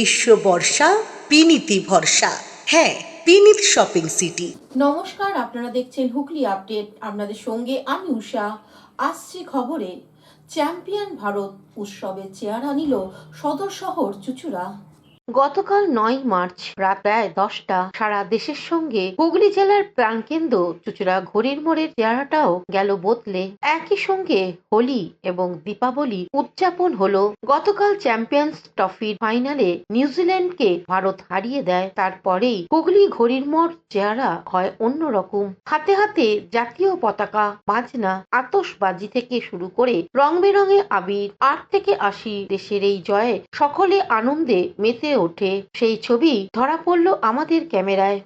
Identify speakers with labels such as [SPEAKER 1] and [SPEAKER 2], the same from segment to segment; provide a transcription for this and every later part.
[SPEAKER 1] গ্রীষ্ম বর্ষা পিনিতি ভরসা। হ্যাঁ, পিনিত শপিং সিটি।
[SPEAKER 2] নমস্কার, আপনারা দেখছেন হুগলি আপডেট। আপনাদের সঙ্গে আমি উষা। আসছি খবরে। চ্যাম্পিয়ন ভারত উৎসবে চেয়ার আনিল সদর শহর চুঁচুড়া। গতকাল 9 মার্চ রাত প্রায় 10টা সারা দেশের সঙ্গে হুগলি জেলার প্রাণকেন্দ্র চুঁচুড়া ঘড়ির মোড়ের চেহারাটাও গেল বদলে। একই সঙ্গে হোলি এবং দীপাবলি উদযাপন হলো। গতকাল চ্যাম্পিয়ন্স ট্রফির ফাইনালে নিউজিল্যান্ডকে ভারত হারিয়ে দেয়। তারপরেই হুগলি ঘড়ির মোড় চেহারা হয় অন্যরকম। হাতে হাতে জাতীয় পতাকা, বাজনা, আতশবাজি থেকে শুরু করে রং বেরঙে আবির। 8 থেকে 80 দেশের এই জয়ে সকলে আনন্দে মেতে ওঠে। সেই ছবি ধরা পড়ল আমাদের ক্যামেরায়।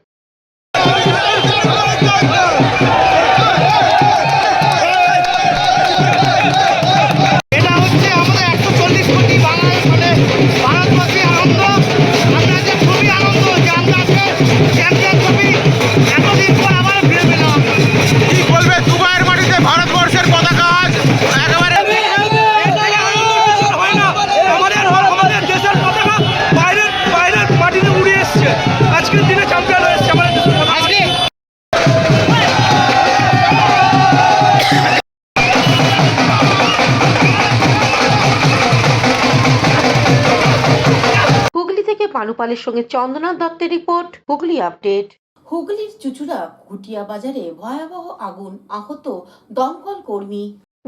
[SPEAKER 3] এটা হচ্ছে আমাদের 140 কোটি বাঙালি মানে ভারতবাসী আনন্দ। আমরা যে খুবই আনন্দ যে আমরা আজকে চ্যাম্পিয়ন ট্রফি এতদিন পর আবার ফিরে পেলাম। কি বলবে, দুবাইয়ের মাটিতে ভারতবর্ষের পতাকা আজ একেবারে আমাদের দেশের পতাকা বাইরের মাটিতে উড়ে এসছে। আজকের দিনে চ্যাম্পিয়ন হয়েছে আমাদের দেশের পতাকা।
[SPEAKER 2] হুগলি থেকে পানুপালের সঙ্গে চন্দনা দত্তের রিপোর্ট, হুগলি আপডেট। হুগলির চুঁচুড়া ঘুটিয়া বাজারে ভয়াবহ আগুন, আহত দমকল কর্মী।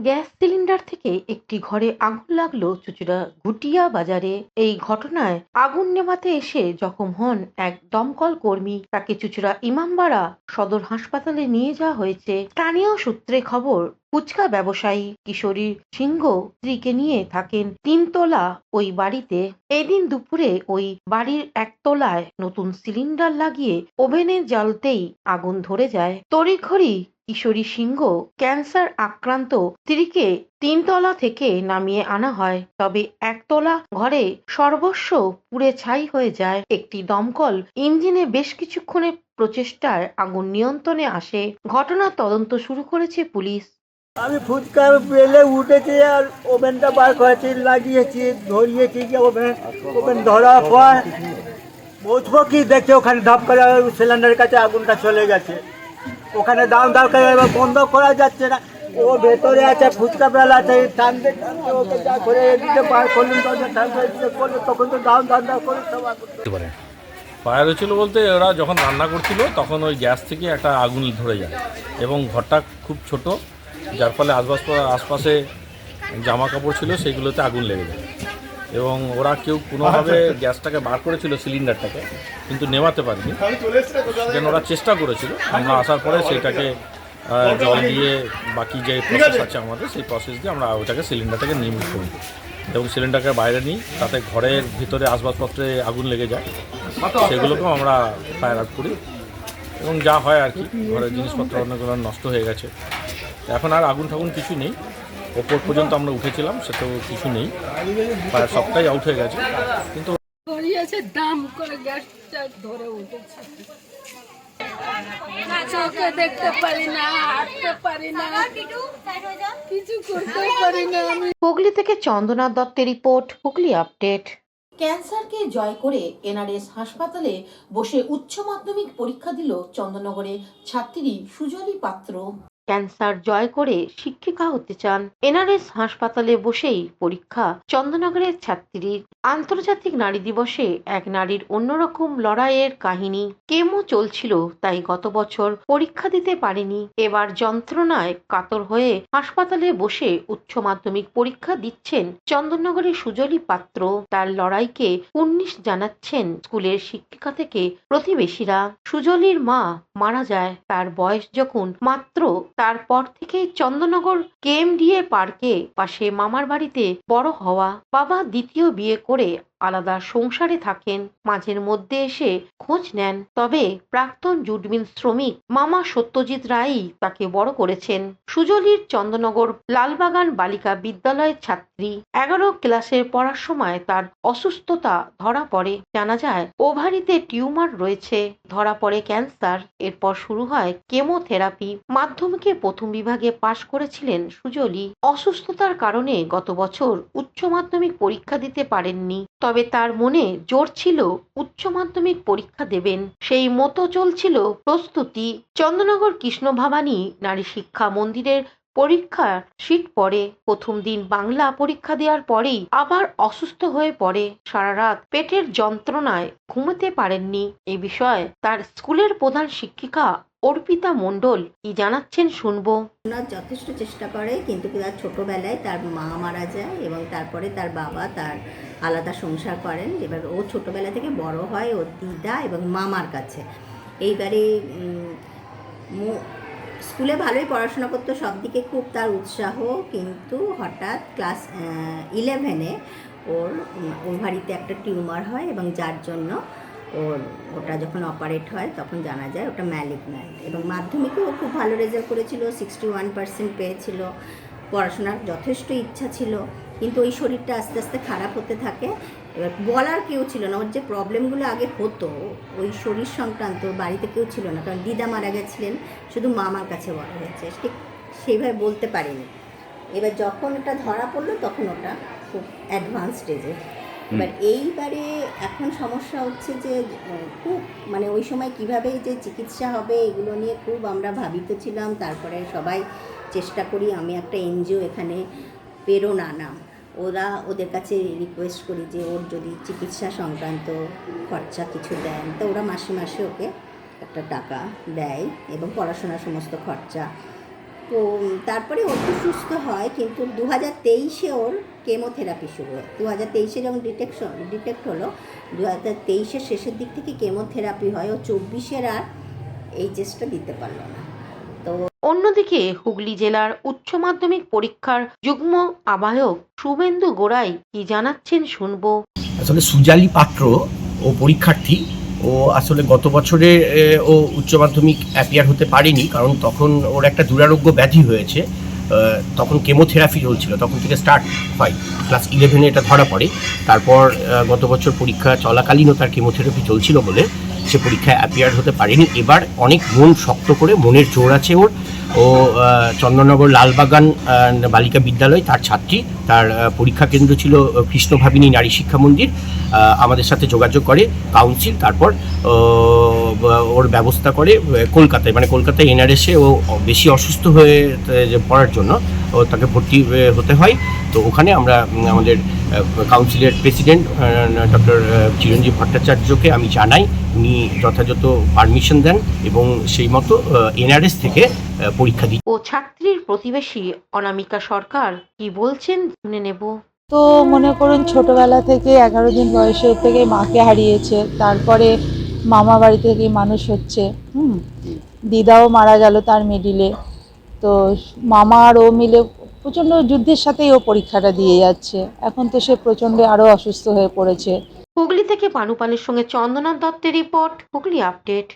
[SPEAKER 2] গ্যাস সিলিন্ডার থেকে একটি ঘরে আগুন লাগলো চুঁচুড়া ঘুটিয়া বাজারে। এই ঘটনায় আগুন নেভাতে এসে জখম হন এক দমকল কর্মী। তাকে চুঁচুড়া ইমামবাড়া সদর হাসপাতালে নিয়ে যাওয়া হয়েছে। স্থানীয় সূত্রে খবর, ফুচকা ব্যবসায়ী কিশোরী সিংহ স্ত্রীকে নিয়ে থাকেন 3 তলা ওই বাড়িতে। এদিন দুপুরে ওই বাড়ির 1 তলায় নতুন সিলিন্ডার লাগিয়ে ওভেনে জ্বালতেই আগুন ধরে যায়। তড়িঘড়ি কিশোরী সিংহ ক্যান্সার আক্রান্ত স্ত্রীকে 3 তলা থেকে নামিয়ে আনা হয়। তবে 1 তলা ঘরে সর্বস্ব পুড়ে ছাই হয়ে যায়। একটি দমকল ইঞ্জিনে বেশ কিছুক্ষণের প্রচেষ্টায় আগুন নিয়ন্ত্রণে আসে। ঘটনার তদন্ত শুরু করেছে পুলিশ।
[SPEAKER 4] আমি ফুচকা পেলে উঠেছি আর ওভেনটা বার করেছি, লাগিয়েছি, ধরিয়েছি যে ওভেন ধরার পর বুঝবো কি দেখছি ওখানে ধাপ করে সিলিন্ডারের কাছে আগুনটা চলে গেছে। ওখানে দাম করে এবার বন্ধ করা যাচ্ছে না। ও ভেতরে আছে, ফুচকা বেলা আছে, টানতে টানতে ওকে যা করে এদিকে বার করলেন তখন তো দাম করে সব আগুন।
[SPEAKER 5] ফায়ার হয়েছিল বলতে ওরা যখন রান্না করছিল তখন ওই গ্যাস থেকে একটা আগুন ধরে যায় এবং ঘরটা খুব ছোট, যার ফলে আশপাশে জামা কাপড় ছিল সেগুলোতে আগুন লেগে যায় এবং ওরা কেউ কোনোভাবে গ্যাসটাকে বার করেছিল সিলিন্ডারটাকে, কিন্তু নেভাতে পারেনি। সেখানে ওরা চেষ্টা করেছিল। আমরা আসার পরে সেইটাকে জল দিয়ে বাকি যে প্রসেস আছে আমাদের সেই প্রসেস দিয়ে আমরা ওটাকে সিলিন্ডারটাকে নির্মিত করি এবং সিলিন্ডারকে বাইরে নিই, তাতে ঘরের ভিতরে আসবাবপত্রে আগুন লেগে যায়, সেগুলোকেও আমরা ফায়ার আউট করি এবং যা হয় আর কি, ঘরের জিনিসপত্র অনেকগুলো নষ্ট হয়ে গেছে। এখন আর আগুন ঠাগুন কিছু নেই। ওপর পর্যন্ত আমরা উঠেছিলাম, সেটাও কিছু নেই, প্রায় সবটাই আউট হয়ে গেছে। কিন্তু
[SPEAKER 6] দাম করে গ্যাসটা ধরে উঠেছে, চোখে দেখতে পারি না, হাঁটতে পারি না, কিছু করতে পারি না।
[SPEAKER 2] হুগলি থেকে চন্দনা দত্তের রিপোর্ট, হুগলি আপডেট। ক্যান্সারকে জয় করে এনআরএস হাসপাতালে বসে উচ্চ মাধ্যমিক পরীক্ষা দিল চন্দননগরের ছাত্রী সুজলি পাত্র। ক্যান্সার জয় করে শিক্ষিকা হতে চান। এনআরএস হাসপাতালে বসেই পরীক্ষা চন্দননগরের ছাত্রীর। আন্তর্জাতিক নারী দিবসে এক নারীর অন্যরকম লড়াইয়ের কাহিনী। কেমো চলছিল, তাই গত বছর পরীক্ষা দিতে পারেনি। এবার যন্ত্রণায় কাতর হয়ে হাসপাতালে বসে উচ্চ মাধ্যমিক পরীক্ষা দিচ্ছেন চন্দননগরের সুজলি পাত্র। তার লড়াইকে কুর্নিশ জানাচ্ছেন স্কুলের শিক্ষিকা থেকে প্রতিবেশীরা। সুজলির মা মারা যায় তার বয়স যখন মাত্র, তারপর থেকেই চন্দননগর কেএমডিএ পার্কে পাশে মামার বাড়িতে বড় হওয়া। বাবা দ্বিতীয় বিয়ে করে আলাদা সংসারে থাকেন, মাঝের মধ্যে এসে খোঁজ নেন। তবে প্রাক্তন জুট মিল শ্রমিক মামা সত্যজিৎ রায়ই তাকে বড় করেছেন। সুজলির চন্দননগর লালবাগান বালিকা বিদ্যালয়ের ছাত্রী। 11 ক্লাসে পড়ার সময় তার অসুস্থতা ধরা পড়ে। জানা যায় ওভারিতে টিউমার রয়েছে, ধরা পড়ে ক্যান্সার। এরপর শুরু হয় কেমোথেরাপি। মাধ্যমিকে প্রথম বিভাগে পাশ করেছিলেন সুজলি। অসুস্থতার কারণে গত বছর উচ্চ মাধ্যমিক পরীক্ষা দিতে পারেননি। তবে তার মনে জোর ছিল উচ্চ মাধ্যমিক পরীক্ষা দেবেন, সেই মতো চলছিল প্রস্তুতি। চন্দ্রনগর কৃষ্ণভাবানী নারী শিক্ষা মন্দিরের পরীক্ষার সিট পড়ে। প্রথম দিন বাংলা পরীক্ষা দেওয়ার পরেই আবার অসুস্থ হয়ে পড়ে। সারা রাত পেটের যন্ত্রণায় ঘুমোতে পারেননি। এ বিষয়ে তার স্কুলের প্রধান শিক্ষিকা অর্পিতা মণ্ডল কি জানাচ্ছেন শুনবো।
[SPEAKER 7] ওনার যথেষ্ট চেষ্টা করে, কিন্তু তার ছোটোবেলায় তার মা মারা যায় এবং তারপরে তার বাবা তার আলাদা সংসার করেন। এবার ও ছোটোবেলা থেকে বড় হয় ওর দিদা এবং মামার কাছে। এইবারে স্কুলে ভালোই পড়াশোনা করতো, সব দিকে খুব তার উৎসাহ, কিন্তু হঠাৎ ক্লাস 11-এ ওর ওভারিতে একটা টিউমার হয় এবং যার জন্য ওটা যখন অপারেট হয় তখন জানা যায় ওটা ম্যালিগন্যান্ট। এবং মাধ্যমিকেও ও খুব ভালো রেজাল্ট করেছিল, 61% পেয়েছিল, পড়াশোনার যথেষ্ট ইচ্ছা ছিল, কিন্তু ওই শরীরটা আস্তে আস্তে খারাপ হতে থাকে। এবার বলার কেউ ছিল না, ওর যে প্রবলেমগুলো আগে হতো ওই শরীর সংক্রান্ত, বাড়িতে কেউ ছিল না, কারণ দিদা মারা গেছিলেন, শুধু মামার কাছে বড় হয়েছে, ঠিক সেইভাবে বলতে পারিনি। এবার যখন এটা ধরা পড়লো তখন ওটা খুব অ্যাডভান্স স্টেজে। এবার এইবারে এখন সমস্যা হচ্ছে যে খুব মানে ওই সময় কিভাবে যে চিকিৎসা হবে এগুলো নিয়ে খুব আমরা ভাবিত ছিলাম। তারপরে সবাই চেষ্টা করি, আমি একটা এনজিও এখানে প্রেরণা নাম, ওদের কাছে রিকোয়েস্ট করি যে ওর যদি চিকিৎসা সংক্রান্ত খরচা কিছু দেন, তো ওরা মাসে মাসে ওকে একটা টাকা দেয় এবং পড়াশোনার সমস্ত খরচা। তো তারপরে ও তো সুস্থ হয়, কিন্তু 2023-এ ওর কেমোথেরাপি শুরু হয়। 2023-এ যখন ডিটেক্ট হলো, 2023-এর শেষের দিক থেকে কেমোথেরাপি হয়। ও 24-এর আর এইচএসটা দিতে পারলো না। তো
[SPEAKER 2] অন্যদিকে হুগলি জেলার উচ্চ মাধ্যমিক পরীক্ষার যুগ্ম আহ্বায়ক শুভেন্দু গোড়াই কি জানাচ্ছেন শুনবো।
[SPEAKER 8] আসলে সুজালি পাত্র ও পরীক্ষার্থী, ও আসলে গত বছরে ও উচ্চ মাধ্যমিক অ্যাপিয়ার হতে পারেনি, কারণ তখন ওর একটা দুরারোগ্য ব্যাধি হয়েছে। তখন কেমোথেরাপি চলছিল, তখন থেকে স্টার্ট হয়, ক্লাস 11-এ এটা ধরা পড়ে। তারপর গত বছর পরীক্ষা চলাকালীনও তার কেমোথেরাপি চলছিল বলে সে পরীক্ষায় অ্যাপিয়ার হতে পারেনি। এবার অনেক মন শক্ত করে, মনের জোর আছে ওর। ও চন্দননগর লালবাগান বালিকা বিদ্যালয় তার ছাত্রী, তার পরীক্ষা কেন্দ্র ছিল কৃষ্ণভাবিনী নারী শিক্ষা মন্দির। আমাদের সাথে যোগাযোগ করে কাউন্সিল, তারপর ওর ব্যবস্থা করে কলকাতায়, মানে কলকাতায় এনআরএসে ও বেশি অসুস্থ হয়ে পড়ার জন্য ও তাকে ভর্তি হতে হয়। তো ওখানে আমরা আমাদের কাউন্সিলের প্রেসিডেন্ট ডক্টর চিরঞ্জীব ভট্টাচার্যকে আমি জানাই, উনি যথাযথ পারমিশন দেন এবং সেই মতো এনআরএস থেকে পরীক্ষা দিই।
[SPEAKER 2] ও ছাত্রীর প্রতিবেশী অনামিকা সরকার কি বলছেন শুনে নেব।
[SPEAKER 9] তো মনে করুন ছোটবেলা থেকে 11 দিন বয়সের থেকে মাকে হারিয়েছে, তারপরে মামা বাড়ি থেকে মানুষ হচ্ছে। দিদাও মারা গেল তার মিডিলে। তো মামা আর ও মিলে প্রচণ্ড যুদ্ধের সাথেই ও পরীক্ষাটা দিয়ে যাচ্ছে। এখন তো সে প্রচণ্ড আরও অসুস্থ হয়ে পড়েছে।
[SPEAKER 2] হুগলি থেকে পানুপালের সঙ্গে চন্দনা দত্তের রিপোর্ট, হুগলি আপডেট।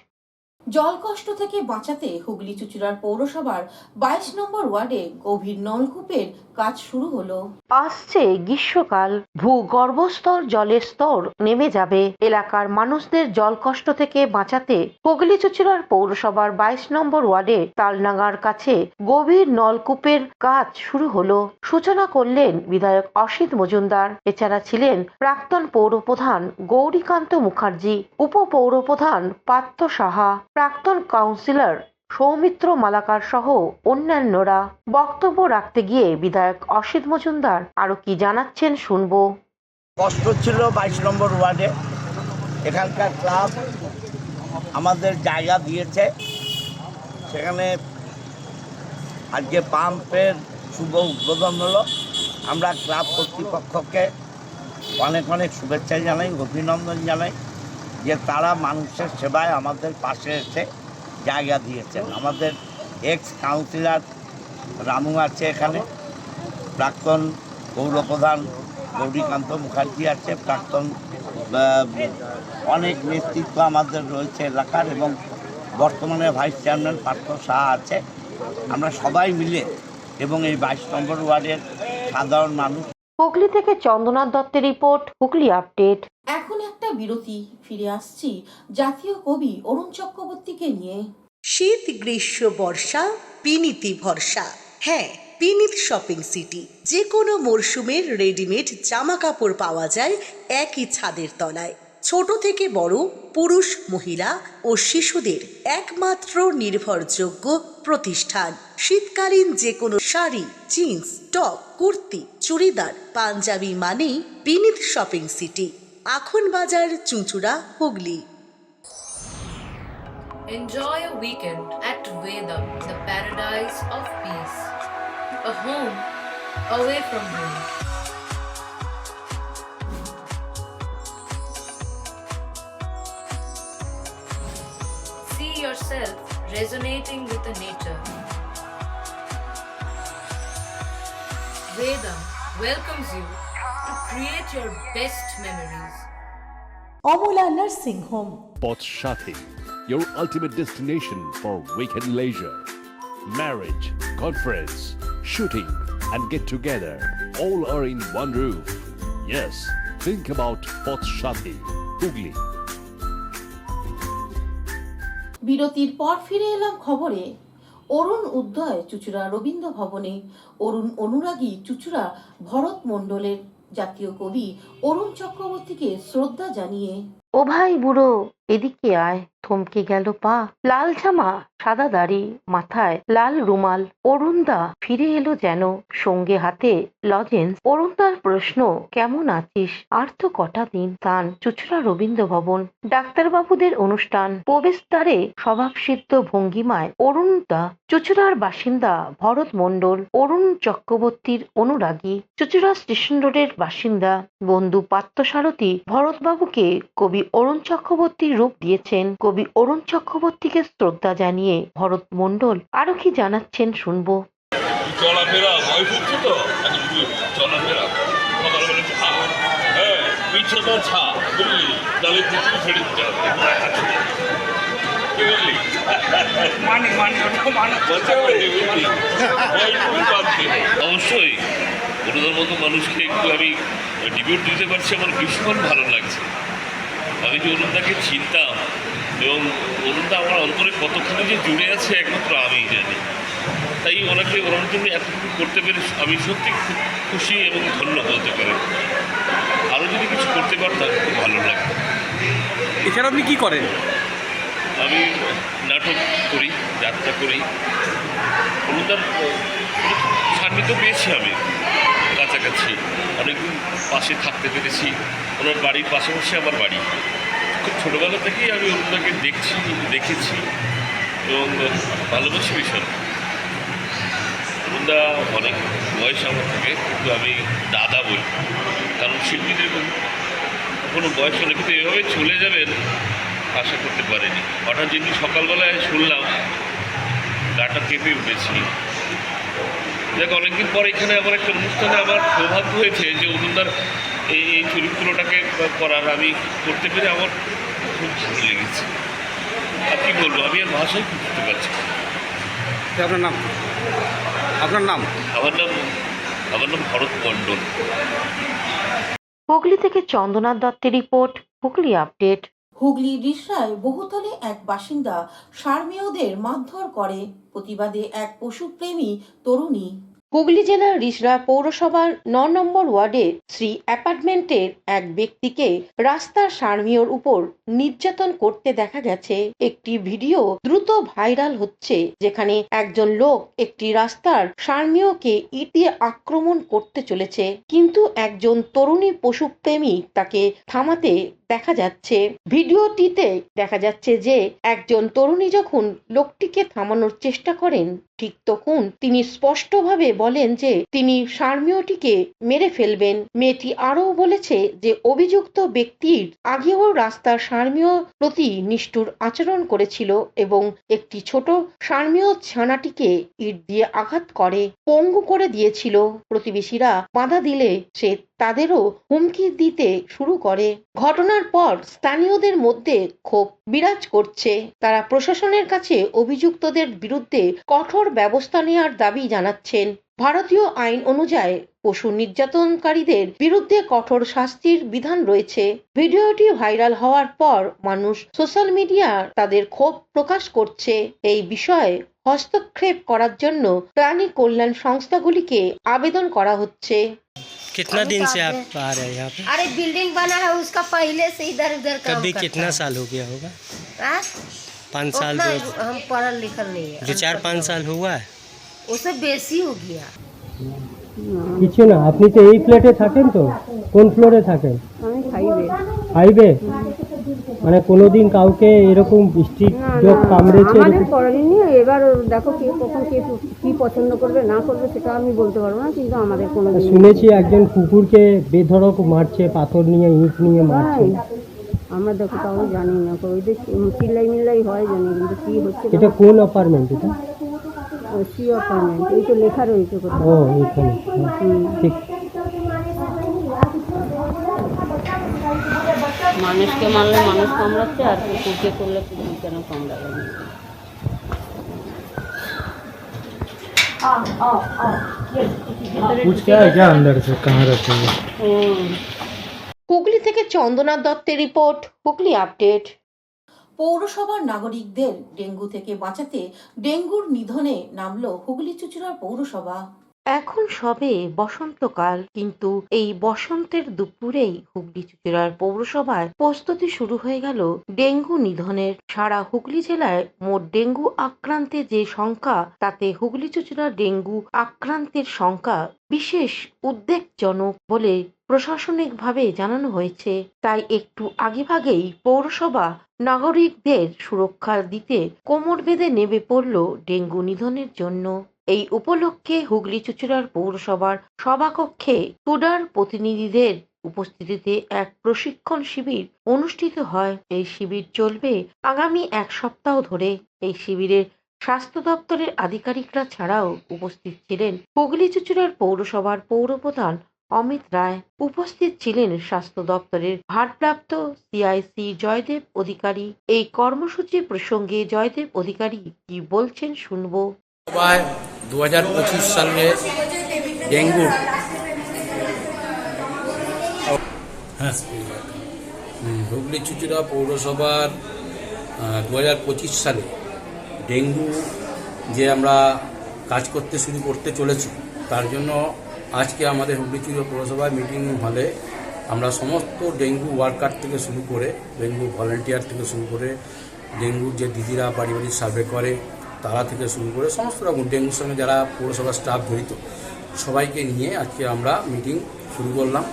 [SPEAKER 2] জল কষ্ট থেকে বাঁচাতে হুগলি চুঁচুড়ার পৌরসভার 22 নম্বর ওয়ার্ডে গভীর নলকূপের কাজ শুরু হলো। আসছে গ্রীষ্মকাল, ভূগর্ভস্থ জলের স্তর নেমে যাবে। এলাকার মানুষদের জল কষ্ট থেকে বাঁচাতে হুগলি চুঁচুড়ার পৌরসভার 22 নম্বর ওয়ার্ডে তালনাগার কাছে গভীর নলকূপের কাজ শুরু হলো। সূচনা করলেন বিধায়ক অসিত মজুমদার। এছাড়া ছিলেন প্রাক্তন পৌরপ্রধান গৌরীকান্ত মুখার্জি, উপপৌরপ্রধান পার্থ সাহা, প্রাক্তন কাউন্সিলর সৌমিত্র মালাকার সহ অন্যান্যরা। বক্তব্য রাখতে গিয়ে বিধায়ক অসিত মজুমদার আরো কি জানাচ্ছেন শুনবো।
[SPEAKER 10] কষ্ট ছিল 22 নম্বর ওয়ার্ডে, এখানকার ক্লাব আমাদের জায়গা দিয়েছে, সেখানে আজকে পাম্পের শুভ উদ্বোধন হলো। আমরা ক্লাব কর্তৃপক্ষকে অনেক অনেক শুভেচ্ছা জানাই, অভিনন্দন জানাই যে তারা মানুষের সেবায় আমাদের পাশে এসে জায়গা দিয়েছেন। আমাদের এক্স কাউন্সিলর রামু আছে এখানে, প্রাক্তন পৌরপ্রধান গৌরীকান্ত মুখার্জি আছে, প্রাক্তন অনেক নেতৃত্ব আমাদের রয়েছে এলাকার, এবং বর্তমানে ভাইস চেয়ারম্যান পার্থ সাহা আছে। আমরা সবাই মিলে এবং এই 22 নম্বর ওয়ার্ডের সাধারণ মানুষ।
[SPEAKER 2] হুগলি থেকে চন্দনা দত্তের রিপোর্ট, হুগলি আপডেট। এখন একটা বিরতি, ফিরে আসছি জাতীয় কবি অরুণ চক্রবর্তীকে নিয়ে।
[SPEAKER 1] শীত গ্রীষ্ম বর্ষা পিনিতি ভরসা। হ্যাঁ, বিনীত শপিং সিটি। যে কোনো মরশুমের রেডিমেড জামা কাপড় পাওয়া যায় একই ছাদের তলায়। ছোট থেকে বড়, পুরুষ, মহিলা ও শিশুদের একমাত্র নির্ভরযোগ্য প্রতিষ্ঠান। শীতকালীন যে কোনো শাড়ি, জিন্স, টপ, কুর্তি, চুড়িদার, পাঞ্জাবি মানেই বিনীত শপিং সিটি। আখন বাজার, চুঁচুড়া, Hooghly.
[SPEAKER 6] Enjoy a weekend at Vedam, the paradise of peace. A home away from home. See yourself resonating with the nature. Vedam welcomes you to create your best memories.
[SPEAKER 1] Amala nursing home.
[SPEAKER 11] Pothshathi, your ultimate destination for weekend leisure. Marriage, conference, shooting, and get together all are in one roof. Yes, think about Pothshathi, Hugli.
[SPEAKER 2] বিরতির পর ফিরে এলাম খবরে। অরুণ উদয় চুঁচুড়া রবীন্দ্র ভবনে অরুণ অনুরাগী চুঁচুড়া ভরত মণ্ডলের জাতীয় কবি অরুণ চক্রবর্তীকে শ্রদ্ধা জানিয়ে ও ভাই বুড়ো এদিকে আয়, থমকে গেল পা, লাল জামা, সাদা দাড়ি, মাথায় লাল রুমাল। অরুণদা ফিরে এলো যেন, সঙ্গে হাতে লজেন্স। অরুণদার প্রশ্ন, কেমন আছিস? আর তো কটা দিন। স্থান চুঁচুড়া রবীন্দ্র ভবন। ডাক্তারবাবুদের অনুষ্ঠান। প্রবেশদ্বারে স্বভাবসিদ্ধ ভঙ্গিমায় অরুণদা চুঁচুড়ার বাসিন্দা ভরত মণ্ডল অরুণ চক্রবর্তীর অনুরাগী। চুঁচুড়া স্টেশন রোডের বাসিন্দা বন্ধু পার্থসারথী ভরতবাবুকে কবি অরুণ চক্রবর্তীর রূপ দিয়েছেন। কবি অরুণ চক্রবর্তীকে শ্রদ্ধা জানিয়ে ভরত মণ্ডল আরো কি জানাচ্ছেন শুনবো।
[SPEAKER 5] চলাফেরা বয়স হচ্ছে তো, চলাফেরা সকালবেলা ছা, হ্যাঁ পিছটা ছা, বুঝলি, তাহলে কিছু ছেড়ে দিতে হবে। বুঝলি অবশ্যই ওনাদের মতো মানুষকে একটু আমি ডিবেট দিতে পারছি, আমার ভীষণ ভালো লাগছে। আমি যে অরুণদাকে চিনতাম এবং অরুণদা আমার অন্তরে কতখানি যে জুড়ে আছে একমাত্র আমিই জানি। তাই ওনাকে ওনার জন্য এতটুকু করতে পেরে আমি সত্যি খুব খুশি এবং ধন্য বলতে পারি। আরও যদি কিছু করতে পারতাম খুব ভালো লাগতো।
[SPEAKER 3] এছাড়া আপনি কি করেন?
[SPEAKER 5] আমি নাটক করি, যাত্রা করি। অরুণদার সান্নিধ্য পেয়েছি আমি কাছাকাছি, অনেকদিন পাশে থাকতে পেরেছি। ওনার বাড়ির পাশাপাশি আমার বাড়ি। খুব ছোটোবেলা থেকেই আমি অরুণদাকে দেখেছি এবং ভালোবাসি ভীষণ। অরুণদা অনেক বয়স আমার থেকে, কিন্তু আমি দাদা বলি, কারণ শিল্পীদের কোনো বয়স হলে কিন্তু এভাবে চলে যাবেন আশা করতে পারিনি। হঠাৎ যেদিন সকালবেলায় শুনলাম গাটা কেঁপে উঠেছি। দেখ অনেকদিন পর এখানে আমার একটা অনুষ্ঠানে আমার সৌভাগ্য হয়েছে যে অরুণদার এই চরিত্রটাকে করার আমি করতে পেরে আমার খুব ভালো লেগেছে। আর কি বলবো, আমি আর ভাষায় বুঝতে পারছি।
[SPEAKER 3] আপনার নাম? আপনার নাম?
[SPEAKER 5] আমার নাম ভরত মণ্ডল।
[SPEAKER 2] হুগলি থেকে চন্দ্রনাথ দত্তের রিপোর্ট, হুগলি আপডেট। হুগলি রিষড়ায় বহুতলে এক বাসিন্দা সারমেয়দের মারধর করে, প্রতিবাদে এক পশুপ্রেমী তরুণী। হুগলি জেলার রিষড়া পৌরসভার ৯ নম্বর ওয়ার্ডে শ্রী অ্যাপার্টমেন্টের এক ব্যক্তিকে রাস্তার সারমেয়র উপর নির্যাতন করতে দেখা গেছে। একটি ভিডিও দ্রুত ভাইরাল হচ্ছে, যেখানে একজন লোক একটি রাস্তার সারমেয়কে ইট দিয়ে আক্রমণ করতে চলেছে, কিন্তু একজন তরুণী পশুপ্রেমী তাকে থামাতে দেখা যাচ্ছে। ভিডিওটিতে দেখা যাচ্ছে যে একজন তরুণী যখন লোকটিকে থামানোর চেষ্টা করেন, ঠিক তখন তিনি স্পষ্টভাবে বলেন যে তিনি সারমেয়টিকে মেরে ফেলবেন। মেয়েটি আরও বলেছে যে অভিযুক্ত ব্যক্তির আগেও রাস্তার সারমেয় প্রতি নিষ্ঠুর আচরণ করেছিল এবং একটি ছোট সারমেয় ছানাটিকে ইট দিয়ে আঘাত করে পঙ্গু করে দিয়েছিল। প্রতিবেশীরা বাধা দিলে সে তাদেরও হুমকি দিতে শুরু করে। ঘটনার পর স্থানীয়দের মধ্যে ক্ষোভ বিরাজ করছে। তারা প্রশাসনের কাছে অভিযুক্তদের বিরুদ্ধে কঠোর ব্যবস্থা নেওয়ার দাবি জানাচ্ছেন। ভারতীয় আইন অনুযায়ী পশু নির্যাতনকারীদের বিরুদ্ধে কঠোর শাস্তির বিধান রয়েছে। ভিডিওটি ভাইরাল হওয়ার পর মানুষ সোশ্যাল মিডিয়ায় তাদের ক্ষোভ প্রকাশ করছে। এই বিষয়ে হস্তক্ষেপ করার জন্য প্রাণী কল্যাণ সংস্থাগুলিকে আবেদন করা হচ্ছে।
[SPEAKER 3] कितना दिन से आप आ रहे हैं यहाँ पे?
[SPEAKER 7] अरे बिल्डिंग बना है उसका पहले से इधर उधर काम
[SPEAKER 3] कभी
[SPEAKER 7] करता
[SPEAKER 3] कितना
[SPEAKER 7] है।
[SPEAKER 3] साल हो गया होगा?
[SPEAKER 7] हाँ?
[SPEAKER 3] 5 साल
[SPEAKER 7] उतना
[SPEAKER 3] 10
[SPEAKER 7] हम पढ़ल लिखल नहीं है।
[SPEAKER 3] जो 4-5 साल हुआ है?
[SPEAKER 7] उससे बेसी हो गया।
[SPEAKER 4] কিছু না, আপনি তো এই ফ্ল্যাটে থাকেন, তো কোন ফ্লোরে থাকেন?
[SPEAKER 7] আমি খাইবে
[SPEAKER 4] হাইবে, মানে কোনোদিন কাউকে এরকম স্ট্রিট ডগ কামড়েছে?
[SPEAKER 7] আমাদের করেনি। এবার দেখো কে কখন কে কি পছন্দ করবে না করবে সেটা আমি বলতে পারবো না, কিন্তু আমাদের কোনো
[SPEAKER 4] শুনেছি একজন কুকুরকে বেধড়ক মারছে, পাথর নিয়ে ইট নিয়ে মারছে।
[SPEAKER 7] আমরা দেখো তাও জানি না, ওইদের চিল্লাই মিল্লাই হয় জানি, কিন্তু কি হচ্ছে
[SPEAKER 4] এটা কোন অ্যাপার্টমেন্ট? এটা
[SPEAKER 7] সি অ্যাপার্টমেন্ট, এই তো লেখা রয়েছে কোথাও।
[SPEAKER 4] ও এখানে, ঠিক।
[SPEAKER 7] মানুষকে মারলে মানুষ কামড়াচ্ছে, আর কুকুরকে করলে কুকুর কেন কামড়াবে না?
[SPEAKER 2] হুগলি থেকে চন্দনা দত্তের রিপোর্ট, হুগলি আপডেট। পৌরসভার নাগরিকদের ডেঙ্গু থেকে বাঁচাতে ডেঙ্গুর নিধনে নামলো হুগলি চুঁচুড়ার পৌরসভা। এখন সবে বসন্তকাল, কিন্তু এই বসন্তের দুপুরেই হুগলি চুঁচুড়ার পৌরসভায় প্রস্তুতি শুরু হয়ে গেল ডেঙ্গু নিধনের। সারা হুগলি জেলায় মোট ডেঙ্গু আক্রান্তের যে সংখ্যা, তাতে হুগলি চুঁচুড়ার ডেঙ্গু আক্রান্তের সংখ্যা বিশেষ উদ্বেগজনক বলে প্রশাসনিকভাবে জানানো হয়েছে। তাই একটু আগেভাগেই পৌরসভা নাগরিকদের সুরক্ষা দিতে কোমর বেঁধে নেমে পড়ল ডেঙ্গু নিধনের জন্য। এই উপলক্ষে হুগলি চুঁচুড়ার পৌরসভার সভাকক্ষে টুডার প্রতিনিধিদের উপস্থিতিতে এক প্রশিক্ষণ শিবির অনুষ্ঠিত হয়। এই শিবির চলবে আগামী 1 সপ্তাহ ধরে। এই শিবিরে স্বাস্থ্য দপ্তরের আধিকারিকরা ছাড়াও উপস্থিত ছিলেন হুগলি চুঁচুড়ার পৌরসভার পৌরপ্রধান অমিত রায়। উপস্থিত ছিলেন স্বাস্থ্য দপ্তরের ভারপ্রাপ্ত CIC জয়দেব অধিকারী। এই কর্মসূচি প্রসঙ্গে জয়দেব অধিকারী কি বলছেন শুনবো।
[SPEAKER 8] 2025 সালে ডেঙ্গু হুগলি চুঁচুড়া পৌরসভার 2025 সালে ডেঙ্গু যে আমরা কাজ করতে চলেছি, তার জন্য আজকে আমাদের হুগলি চুঁচুড়া পৌরসভায় মিটিং হলে আমরা সমস্ত ডেঙ্গু ওয়ার্কার থেকে শুরু করে, ডেঙ্গু ভলেন্টিয়ার থেকে শুরু করে, ডেঙ্গুর যে দিদিরা বাড়ি বাড়ি সার্ভে করে তারা থেকে শুরু করে সমস্ত রকম ডেঙ্গুর সঙ্গে যারা পৌরসভার স্টাফ জড়িত সবাইকে নিয়ে আজকে আমরা মিটিং শুরু করলাম।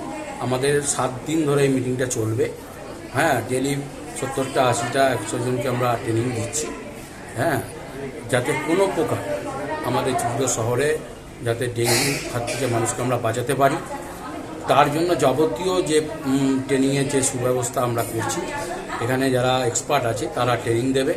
[SPEAKER 8] আমাদের 7 দিন ধরে এই মিটিংটা চলবে। হ্যাঁ, ডেলি 70টা 80টা 100 জনকে আমরা ট্রেনিং দিচ্ছি। হ্যাঁ, যাতে কোনো প্রকার আমাদের চুঁচুড়া শহরে যাতে ডেঙ্গু হাত থেকে মানুষকে আমরা বাঁচাতে পারি, তার জন্য যাবতীয় যে ট্রেনিংয়ের যে সুব্যবস্থা আমরা করছি, এখানে যারা এক্সপার্ট আছে তারা ট্রেনিং দেবে।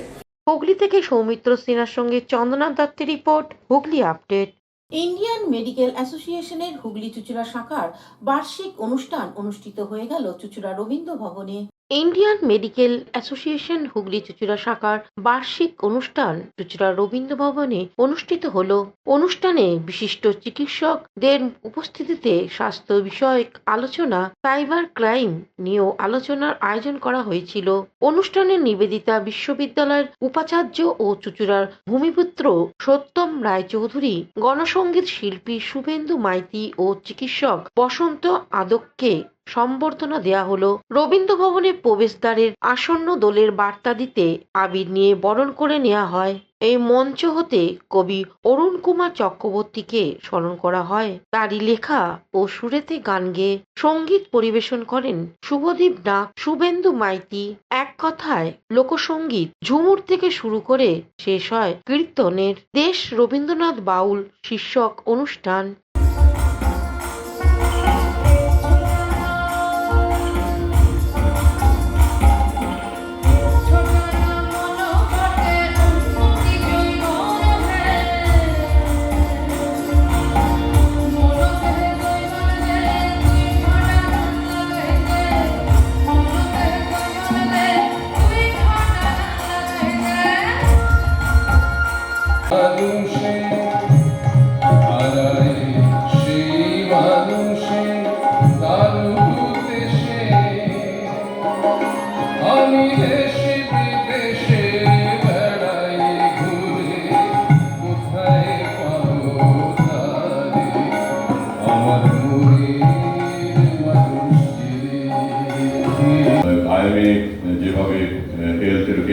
[SPEAKER 2] হুগলি থেকে সৌমিত্র সিনহার সঙ্গে চন্দনা দত্তের report, Hooghly update. Indian medical অ্যাসোসিয়েশনের হুগলি চুঁচুড়া শাখার বার্ষিক অনুষ্ঠান অনুষ্ঠিত হয়ে গেল চুঁচুড়া রবীন্দ্র ভবনে। ইন্ডিয়ান মেডিকেল অ্যাসোসিয়েশন হুগলি চুঁচুড়া শাখার বার্ষিক অনুষ্ঠান চুঁচুড়া রবীন্দ্র ভবনে অনুষ্ঠিত হলো। অনুষ্ঠানে বিশিষ্ট চিকিৎসকদের উপস্থিতিতে স্বাস্থ্য বিষয়ক আলোচনা, সাইবার ক্রাইম নিয়েও আলোচনার আয়োজন করা হয়েছিল। অনুষ্ঠানে নিবেদিতা বিশ্ববিদ্যালয়ের উপাচার্য ও চুঁচুড়ার ভূমিপুত্র সত্যম রায়চৌধুরী, গণসঙ্গীত শিল্পী শুভেন্দু মাইতি ও চিকিৎসক বসন্ত আদককে সম্বর্ধনা দেয়া হলো। রবীন্দ্র ভবনের প্রবেশদ্বারের আসন্ন দোলের বার্তা দিতে আবির নিয়ে বরণ করে নেওয়া হয়। এই মঞ্চ হতে কবি অরুণ কুমার চক্রবর্তীকে স্মরণ করা হয়। তারই লেখা ও সুরেতে গান গেয়ে সঙ্গীত পরিবেশন করেন শুভদীপ নাগ, শুভেন্দু মাইতি। এক কথায় লোকসঙ্গীত ঝুমুর থেকে শুরু করে শেষ হয় কীর্তনের। দেশ রবীন্দ্রনাথ বাউল শীর্ষক অনুষ্ঠান।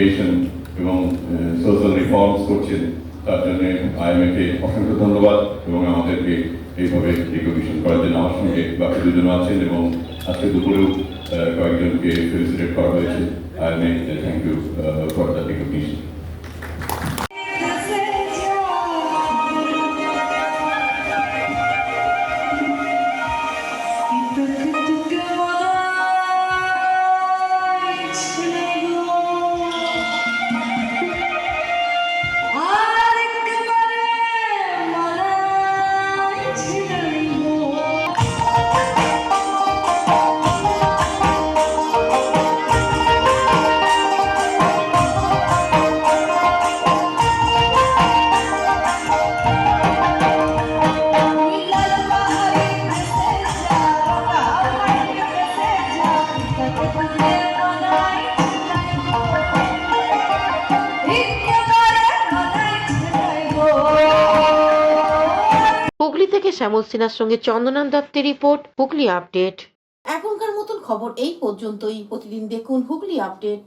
[SPEAKER 12] এডুকেশন এবং সোশ্যাল রিফর্মস করছেন, তার জন্য আইএমএকে অসংখ্য ধন্যবাদ এবং আমাদেরকে এইভাবে রিকগনিশন করার জন্য। আমার সঙ্গে বাকি দুজন আছেন এবং আজকে দুপুরেও কয়েকজনকে ফেলিসিটেট করা হয়েছে। IMA thank you for the recognition.
[SPEAKER 2] Hooghly থেকে শ্যামল সিনহার সঙ্গে চন্দনা দত্তের রিপোর্ট, হুগলি আপডেট। এখনকার মতন খবর এই পর্যন্তই। প্রতিদিন দেখুন হুগলি আপডেট।